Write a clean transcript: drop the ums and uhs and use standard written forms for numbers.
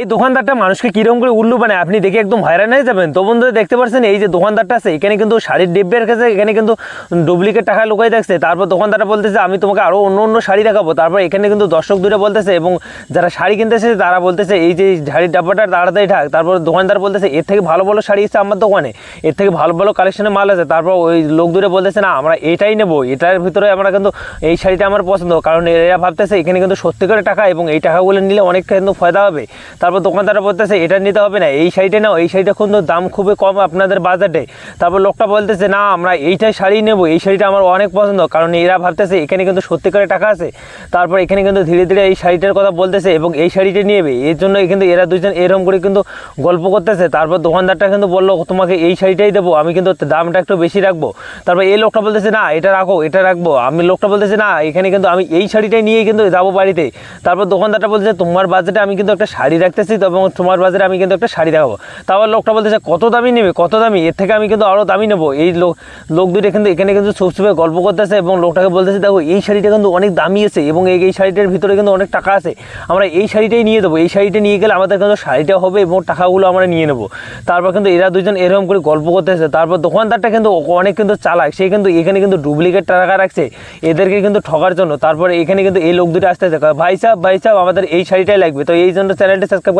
এই দোকানদারটা মানুষকে কিরকম করে উল্লু বানায় আপনি দেখে একদম হয়রান হয়ে যাবেন। তো বন্ধুরা দেখতে পাচ্ছেন এই যে দোকানদারটা আছে এখানে কিন্তু শাড়ির ডিব্বের কাছে এখানে কিন্তু ডুপ্লিকেট টাকা লুকাই দেখছে। তারপর দোকানদারটা বলতেছে আমি তোমাকে আরও অন্য অন্য শাড়ি দেখাবো। তারপর এখানে কিন্তু দর্শক দূরে বলতেছে এবং যারা শাড়ি কিনতেছে তারা বলতেছে এই যে শাড়ির ডাব্বাটা তাড়াতাড়ি ঢাক। তারপর দোকানদার বলতেছে এর থেকে ভালো ভালো শাড়ি এসছে আমার দোকানে, এর থেকে ভালো ভালো কালেকশনের মাল আছে। তারপর ওই লোক দূরে বলতেছে না আমরা এটাই নেবো, এটার ভিতরে আমরা কিন্তু এই শাড়িটা আমার পছন্দ, কারণ এরা ভাবতেছে এখানে কিন্তু সত্যি করে টাকা এবং এই টাকাগুলো নিলে অনেক কিন্তু ফায়দা হবে। তারপর দোকানদাররা বলতেছে এটা নিতে হবে না, এই শাড়িটা নাও, এই শাড়িটা কিন্তু দাম খুবই কম আপনাদের বাজেটে। তারপর লোকটা বলতেছে না আমরা এইটাই শাড়ি নেবো, এই শাড়িটা আমার অনেক পছন্দ, কারণ এরা ভাবতেছে এখানে কিন্তু সত্যি করে টাকা আছে। তারপর এখানে কিন্তু ধীরে ধীরে এই শাড়িটার কথা বলতেছে এবং এই শাড়িটা নেবে, এর জন্য কিন্তু এরা দুজন এরকম করে কিন্তু গল্প করতেছে। তারপর দোকানদারটা কিন্তু বললো তোমাকে এই শাড়িটাই দেবো, আমি কিন্তু দামটা একটু বেশি রাখবো। তারপর এই লোকটা বলতেছে না এটা রাখো, এটা রাখবো। আমি লোকটা বলতেছে না এখানে কিন্তু আমি এই শাড়িটাই নিয়েই কিন্তু যাবো বাড়িতে। তারপর দোকানদারটা বলতেছে তোমার বাজেটে আমি কিন্তু একটা শাড়ি রাখতেছি এবং তোমার বাজারে আমি কিন্তু একটা শাড়ি দেখাবো। তারপর লোকটা বলতেছে কত দামি নেবে, কত দামি, এর থেকে আমি কিন্তু আরও দামি নেবো। এই লোক দুটো কিন্তু এখানে কিন্তু সবসময় গল্প করতেছে এবং লোকটাকে বলতেছে দেখো এই শাড়িটা কিন্তু অনেক দামি আছে এবং এই শাড়িটার ভিতরে কিন্তু অনেক টাকা আছে, আমরা এই শাড়িটাই নিয়ে দেবো, এই শাড়িটা নিয়ে গেলে আমাদের কিন্তু শাড়িটা হবে এবং টাকাগুলো আমরা নিয়ে নেবো। তারপর কিন্তু এরা দুজন এরকম করে গল্প করতেছে। তারপর দোকানদারটা কিন্তু অনেক কিন্তু চালাক, সে কিন্তু এখানে কিন্তু ডুপ্লিকেট টাকা রাখছে এদেরকে কিন্তু ঠকার জন্য। তারপরে এখানে কিন্তু এই লোক দুটো আসতেছে ভাই সাহেব আমাদের এই শাড়িটাই লাগবে। তো এই জন্য চ্যানেলটা সাবস্ক্রাইব